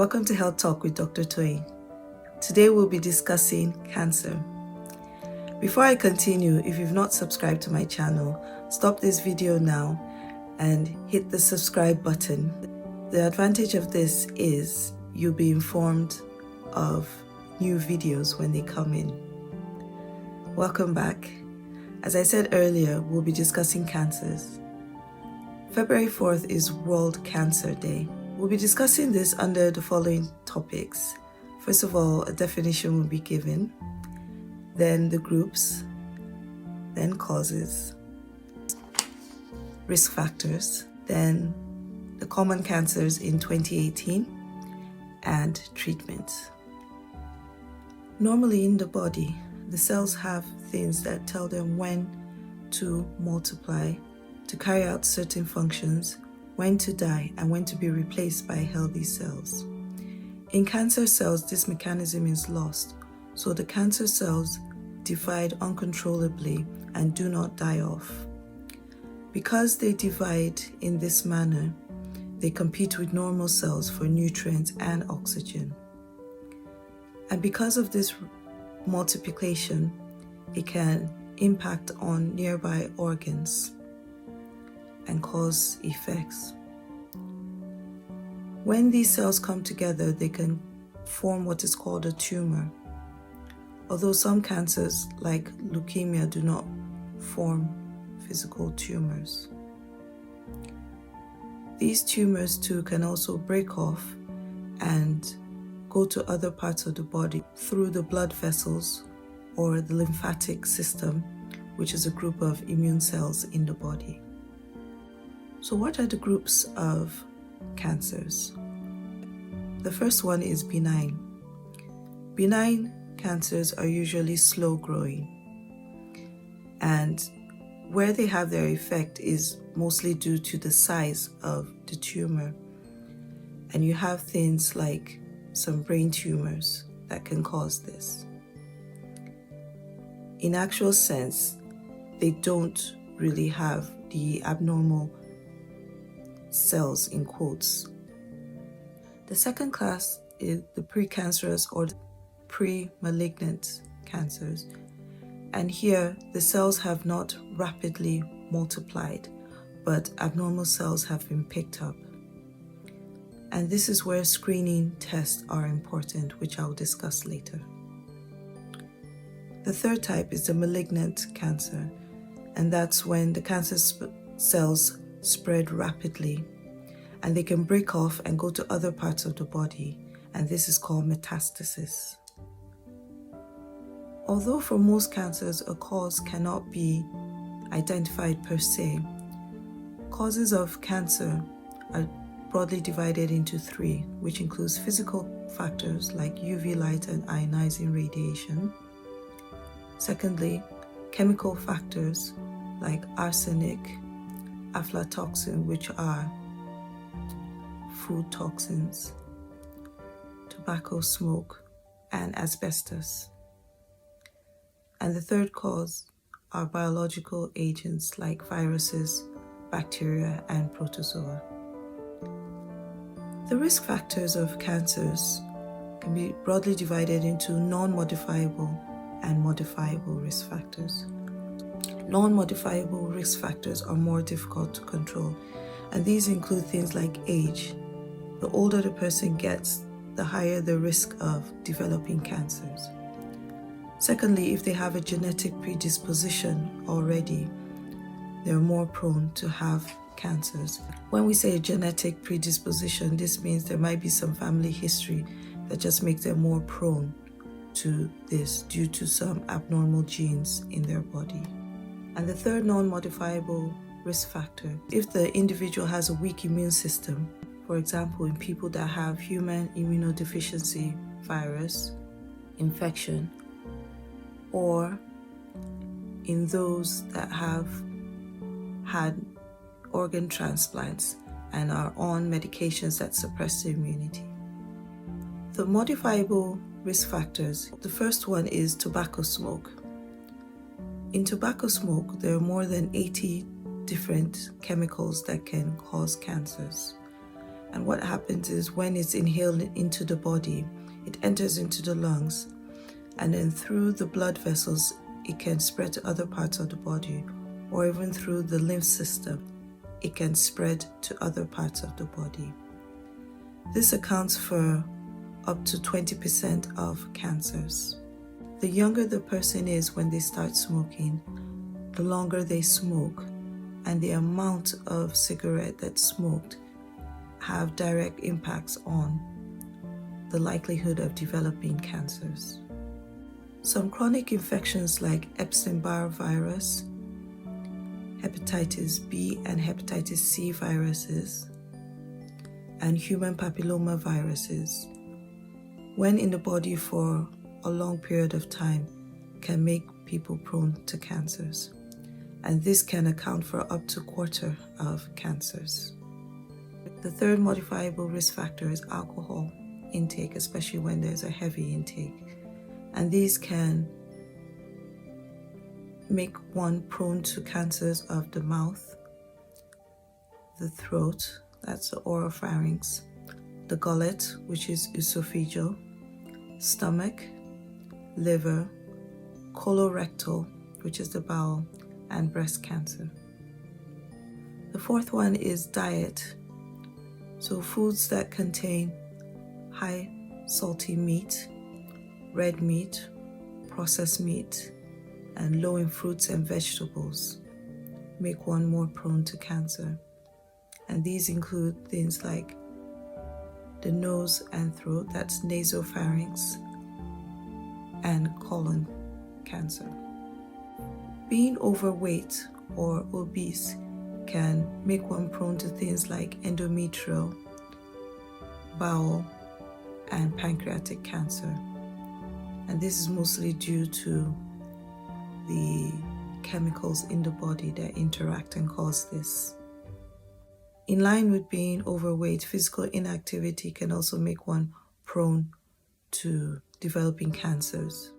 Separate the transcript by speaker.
Speaker 1: Welcome to Health Talk with Dr. Toyin. Today we'll be discussing cancer. Before I continue, if you've not subscribed to my channel, stop this video now and hit the subscribe button. The advantage of this is you'll be informed of new videos when they come in. Welcome back. As I said earlier, we'll be discussing cancers. February 4th is World Cancer Day. We'll be discussing this under the following topics. First of all, a definition will be given, then the groups, then causes, risk factors, then the common cancers in 2018, and treatment. Normally in the body, the cells have things that tell them when to multiply, to carry out certain functions, when to die, and when to be replaced by healthy cells. In cancer cells, this mechanism is lost, so the cancer cells divide uncontrollably and do not die off. Because they divide in this manner, they compete with normal cells for nutrients and oxygen. And because of this multiplication, it can impact on nearby organs and cause effects. When these cells come together, they can form what is called a tumor. Although some cancers, like leukemia, do not form physical tumors. These tumors too can also break off and go to other parts of the body through the blood vessels or the lymphatic system, which is a group of immune cells in the body. So what are the groups of cancers? The first one is benign. Benign cancers are usually slow growing, and where they have their effect is mostly due to the size of the tumor. And you have things like some brain tumors that can cause this. In actual sense, they don't really have the abnormal cells in quotes. The second class is the precancerous or pre-malignant cancers. And here the cells have not rapidly multiplied, but abnormal cells have been picked up. And this is where screening tests are important, which I'll discuss later. The third type is the malignant cancer, and that's when the cancer cells spread rapidly and they can break off and go to other parts of the body, and this is called metastasis. Although for most cancers a cause cannot be identified per se, causes of cancer are broadly divided into three, which includes physical factors like UV light and ionizing radiation. Secondly, chemical factors like arsenic, aflatoxin, which are food toxins, tobacco smoke, and asbestos. And the third cause are biological agents like viruses, bacteria, and protozoa. The risk factors of cancers can be broadly divided into non-modifiable and modifiable risk factors. Non-modifiable risk factors are more difficult to control, and these include things like age. The older the person gets, the higher the risk of developing cancers. Secondly, if they have a genetic predisposition already, they're more prone to have cancers. When we say a genetic predisposition, this means there might be some family history that just makes them more prone to this due to some abnormal genes in their body. And the third non-modifiable risk factor, if the individual has a weak immune system, for example, in people that have human immunodeficiency virus infection, or in those that have had organ transplants and are on medications that suppress the immunity. The modifiable risk factors, the first one is tobacco smoke. In tobacco smoke, there are more than 80 different chemicals that can cause cancers. And what happens is when it's inhaled into the body, it enters into the lungs, and then through the blood vessels, it can spread to other parts of the body, or even through the lymph system, it can spread to other parts of the body. This accounts for up to 20% of cancers. The younger the person is when they start smoking, the longer they smoke, and the amount of cigarette that's smoked have direct impacts on the likelihood of developing cancers. Some chronic infections like Epstein-Barr virus, hepatitis B and hepatitis C viruses, and human papilloma viruses, when in the body for a long period of time, can make people prone to cancers. And this can account for up to a quarter of cancers. The third modifiable risk factor is alcohol intake, especially when there's a heavy intake. And these can make one prone to cancers of the mouth, the throat, that's the oropharynx, the gullet, which is esophageal, stomach, liver, colorectal, which is the bowel, and breast cancer. The fourth one is diet. So foods that contain high salty meat, red meat, processed meat, and low in fruits and vegetables make one more prone to cancer. And these include things like the nose and throat, that's nasopharynx, and colon cancer. Being overweight or obese can make one prone to things like endometrial, bowel, and pancreatic cancer. And this is mostly due to the chemicals in the body that interact and cause this. In line with being overweight, physical inactivity can also make one prone to developing cancers.